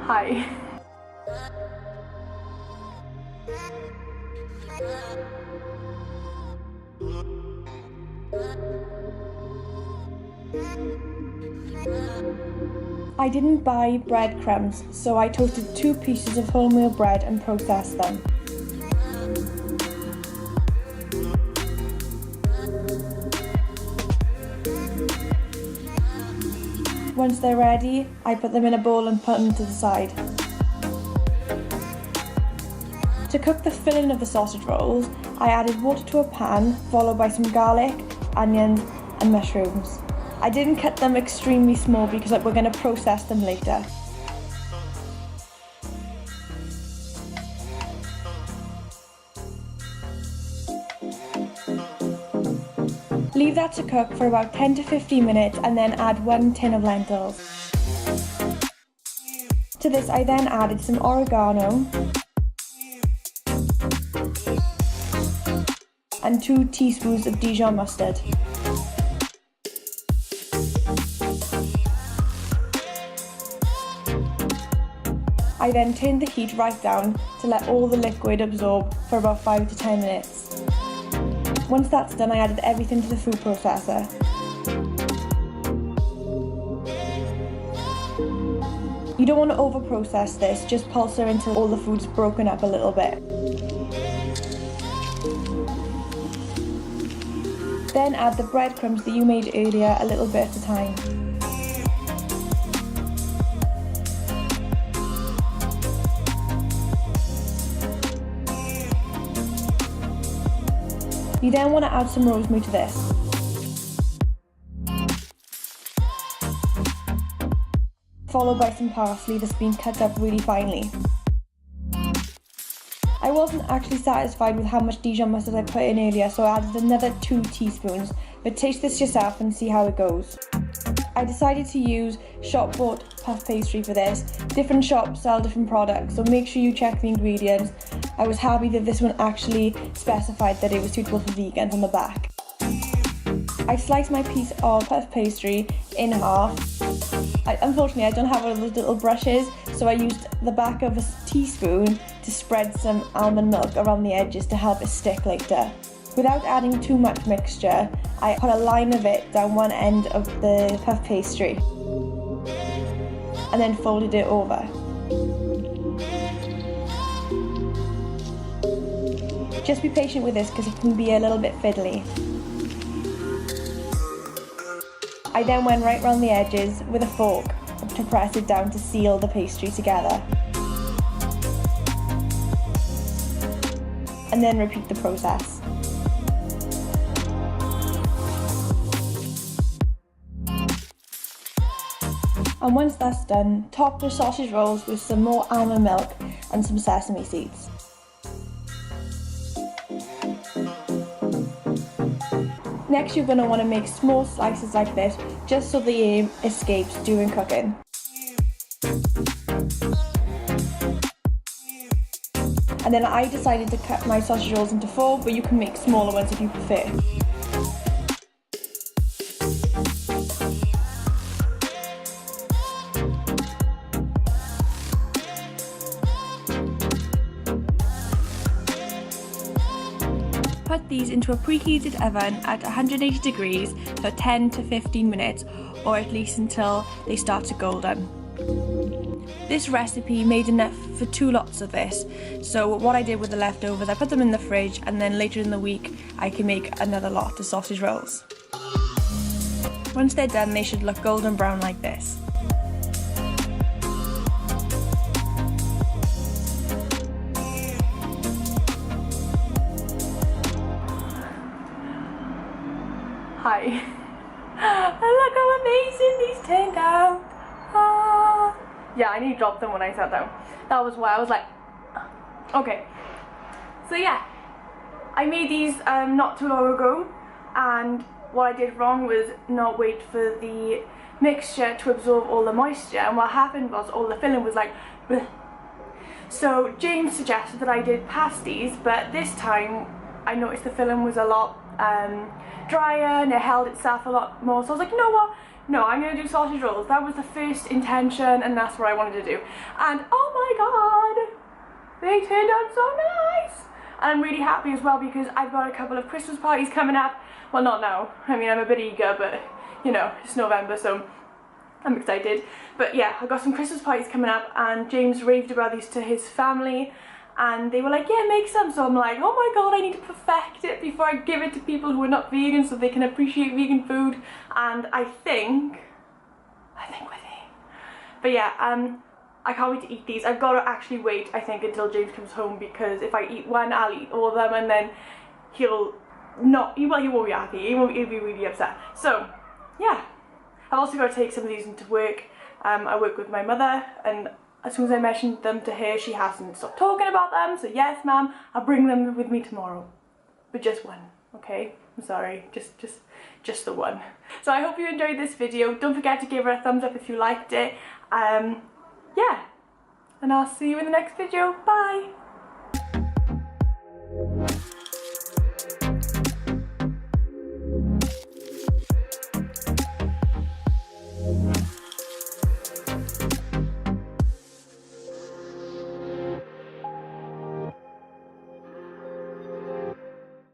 Hi. I didn't buy breadcrumbs, so I toasted 2 pieces of wholemeal bread and processed them. Once they're ready, I put them in a bowl and put them to the side. To cook the filling of the sausage rolls, I added water to a pan, followed by some garlic, onions and mushrooms. I didn't cut them extremely small because we're going to process them later. Leave that to cook for about 10 to 15 minutes and then add 1 tin of lentils. To this I then added some oregano and 2 teaspoons of Dijon mustard. I then turned the heat right down to let all the liquid absorb for about 5 to 10 minutes. Once that's done, I added everything to the food processor. You don't want to over-process this, just pulse her until all the food's broken up a little bit. Then add the breadcrumbs that you made earlier a little bit at a time. You then want to add some rosemary to this. Followed by some parsley that's been cut up really finely. I wasn't actually satisfied with how much Dijon mustard I put in earlier, so I added another 2 teaspoons, but taste this yourself and see how it goes. I decided to use shop-bought puff pastry for this. Different shops sell different products, so make sure you check the ingredients. I was happy that this one actually specified that it was suitable for vegans on the back. I sliced my piece of puff pastry in half. Unfortunately, I don't have one of those little brushes, so I used the back of a teaspoon to spread some almond milk around the edges to help it stick later. Without adding too much mixture, I put a line of it down one end of the puff pastry and then folded it over. Just be patient with this because it can be a little bit fiddly. I then went right round the edges with a fork to press it down to seal the pastry together. And then repeat the process. And once that's done, top the sausage rolls with some more almond milk and some sesame seeds. Next, you're going to want to make small slices like this, just so the air escapes during cooking. And then I decided to cut my sausage rolls into 4, but you can make smaller ones if you prefer. Put these into a preheated oven at 180 degrees for 10 to 15 minutes, or at least until they start to golden. This recipe made enough for 2 lots of this, so what I did with the leftovers, I put them in the fridge, and then later in the week I can make another lot of sausage rolls. Once they're done, they should look golden brown like this. Hi. And look how amazing these turned out. Ah. Yeah, I nearly dropped them when I sat down. That was why I was like, okay. So yeah, I made these not too long ago, and what I did wrong was not wait for the mixture to absorb all the moisture, and what happened was all the filling was like bleh. So James suggested that I did pasties, but this time I noticed the filling was a lot drier and it held itself a lot more, so I was like, you know what, no, I'm gonna do sausage rolls. That was the first intention and that's what I wanted to do. And oh my god, they turned out so nice. And I'm really happy as well because I've got a couple of Christmas parties coming up. Well, not now. I mean, I'm a bit eager, but you know, it's November, so I'm excited. But yeah, I've got some Christmas parties coming up and James raved about these to his family and they were like, yeah, make some. So I'm like, oh my god, I need to perfect it before I give it to people who are not vegan so they can appreciate vegan food. And I think we're there. But yeah, I can't wait to eat these. I've got to actually wait, I think, until James comes home because if I eat one, I'll eat all of them and then he'll not, well, he won't be happy. He'll be really upset. So yeah, I've also got to take some of these into work. I work with my mother and as soon as I mentioned them to her, she hasn't stopped talking about them. So yes, ma'am, I'll bring them with me tomorrow. But just one, okay? I'm sorry, just the one. So I hope you enjoyed this video. Don't forget to give her a thumbs up if you liked it. Yeah, and I'll see you in the next video. Bye!